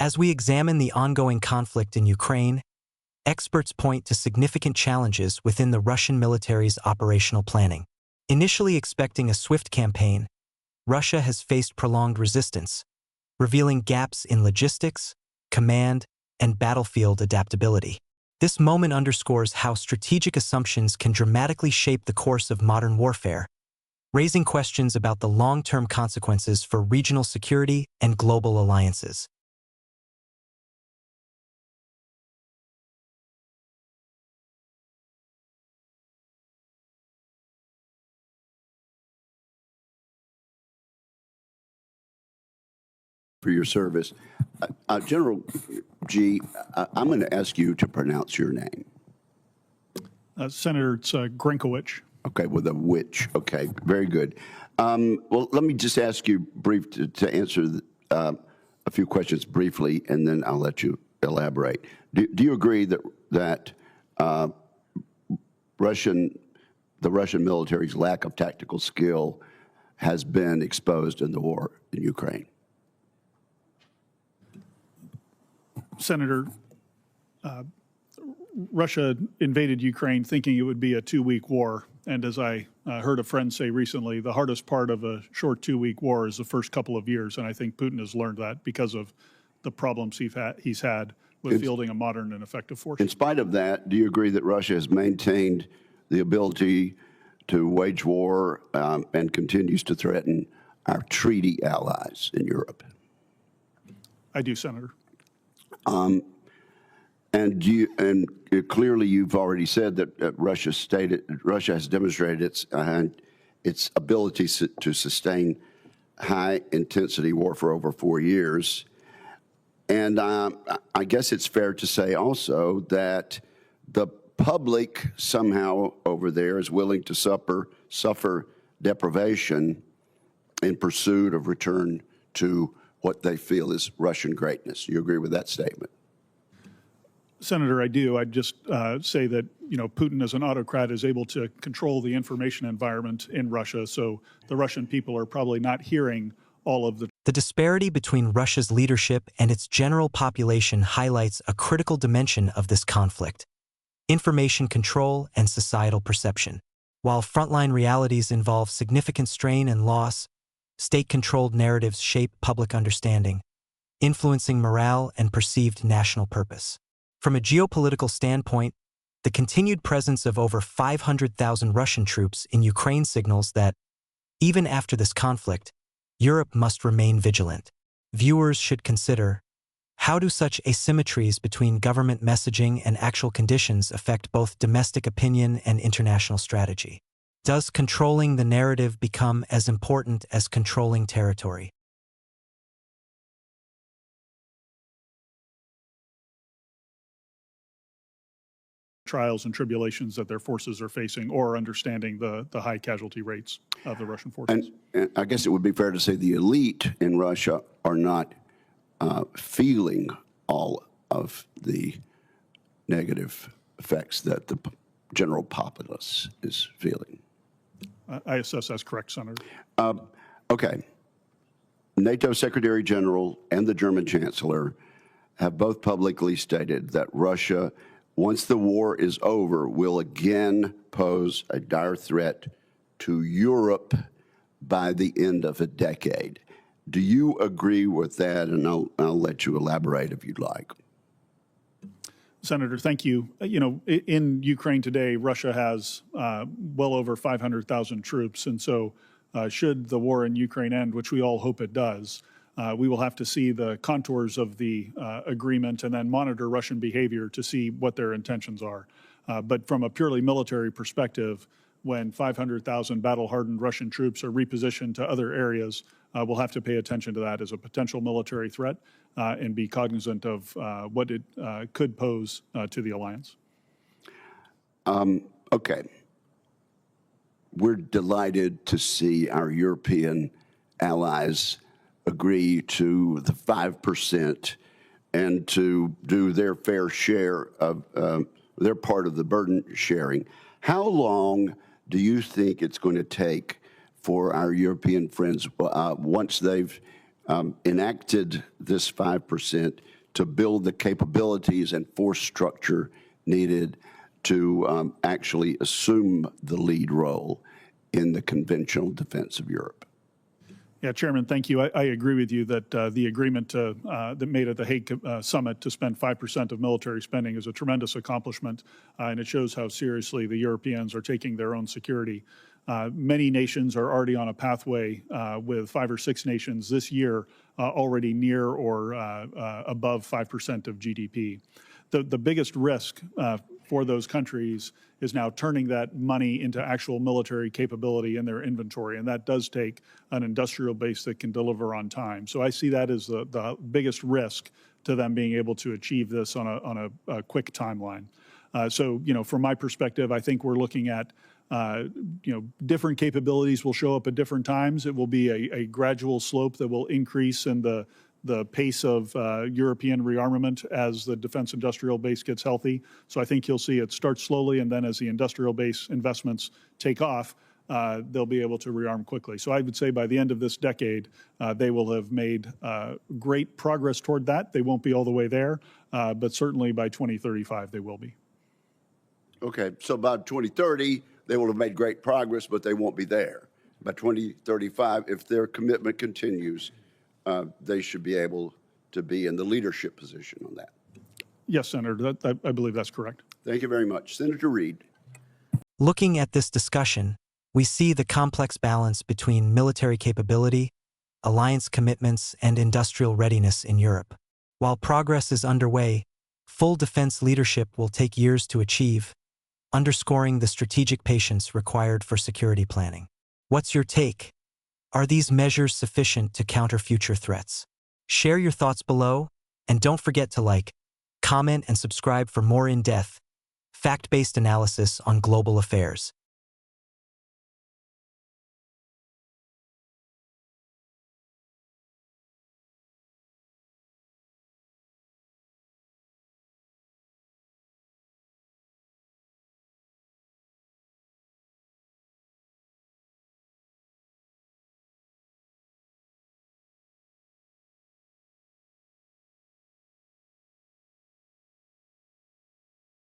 As we examine the ongoing conflict in Ukraine, experts point to significant challenges within the Russian military's operational planning. Initially expecting a swift campaign, Russia has faced prolonged resistance, revealing gaps in logistics, command, and battlefield adaptability. This moment underscores how strategic assumptions can dramatically shape the course of modern warfare, raising questions about the long-term consequences for regional security and global alliances. For your service. General G, I'm going to ask you to pronounce your name. Senator, it's Grinkowicz. Okay, with a witch. Okay, very good. Well, let me just ask you to answer a few questions briefly, and then I'll let you elaborate. Do you agree that the Russian military's lack of tactical skill has been exposed in the war in Ukraine? Senator, Russia invaded Ukraine thinking it would be a 2-week war. And as I heard a friend say recently, the hardest part of a short 2-week war is the first couple of years. And I think Putin has learned that because of the problems he's had with fielding a modern and effective force. In spite of that, do you agree that Russia has maintained the ability to wage war and continues to threaten our treaty allies in Europe? I do, Senator. And clearly, you've already said that Russia has demonstrated its ability to sustain high-intensity war for over 4 years. And I guess it's fair to say also that the public somehow over there is willing to suffer deprivation in pursuit of return to what they feel is Russian greatness. You agree with that statement? Senator, I do. I'd just say that, Putin as an autocrat is able to control the information environment in Russia, so the Russian people are probably not hearing all of the... The disparity between Russia's leadership and its general population highlights a critical dimension of this conflict: information control and societal perception. While frontline realities involve significant strain and loss, state-controlled narratives shape public understanding, influencing morale and perceived national purpose. From a geopolitical standpoint, the continued presence of over 500,000 Russian troops in Ukraine signals that, even after this conflict, Europe must remain vigilant. Viewers should consider, how do such asymmetries between government messaging and actual conditions affect both domestic opinion and international strategy? Does controlling the narrative become as important as controlling territory? Trials and tribulations that their forces are facing, or understanding the high casualty rates of the Russian forces. And I guess it would be fair to say the elite in Russia are not feeling all of the negative effects that the general populace is feeling. I assess that's correct, Senator. Okay. NATO Secretary General and the German Chancellor have both publicly stated that Russia, once the war is over, will again pose a dire threat to Europe by the end of a decade. Do you agree with that? And I'll let you elaborate if you'd like. Senator, thank you. In Ukraine today, Russia has well over 500,000 troops. And so should the war in Ukraine end, which we all hope it does, we will have to see the contours of the agreement and then monitor Russian behavior to see what their intentions are. But from a purely military perspective, when 500,000 battle-hardened Russian troops are repositioned to other areas, we'll have to pay attention to that as a potential military threat and be cognizant of what it could pose to the alliance. Okay. We're delighted to see our European allies agree to the 5% and to do their fair share of their part of the burden sharing. How long do you think it's going to take for our European friends, once they've enacted this 5% to build the capabilities and force structure needed to actually assume the lead role in the conventional defense of Europe. Yeah, Chairman, thank you. I agree with you that the agreement that made at the Hague summit to spend 5% of military spending is a tremendous accomplishment, and it shows how seriously the Europeans are taking their own security. Many nations are already on a pathway with 5 or 6 nations this year already near or above 5% of GDP. The biggest risk for those countries is now turning that money into actual military capability in their inventory, and that does take an industrial base that can deliver on time. So I see that as the biggest risk to them being able to achieve this on a quick timeline. So, from my perspective, I think we're looking at different capabilities will show up at different times. It will be a gradual slope that will increase in the pace of European rearmament as the defense industrial base gets healthy. So I think you'll see it start slowly, and then as the industrial base investments take off, they'll be able to rearm quickly. So I would say by the end of this decade, they will have made great progress toward that. They won't be all the way there, but certainly by 2035, they will be. Okay, so by 2030, they will have made great progress, but they won't be there. By 2035, if their commitment continues, they should be able to be in the leadership position on that. Yes, Senator, I believe that's correct. Thank you very much. Senator Reid. Looking at this discussion, we see the complex balance between military capability, alliance commitments, and industrial readiness in Europe. While progress is underway, full defense leadership will take years to achieve, underscoring the strategic patience required for security planning. What's your take? Are these measures sufficient to counter future threats? Share your thoughts below, and don't forget to like, comment, and subscribe for more in-depth, fact-based analysis on global affairs.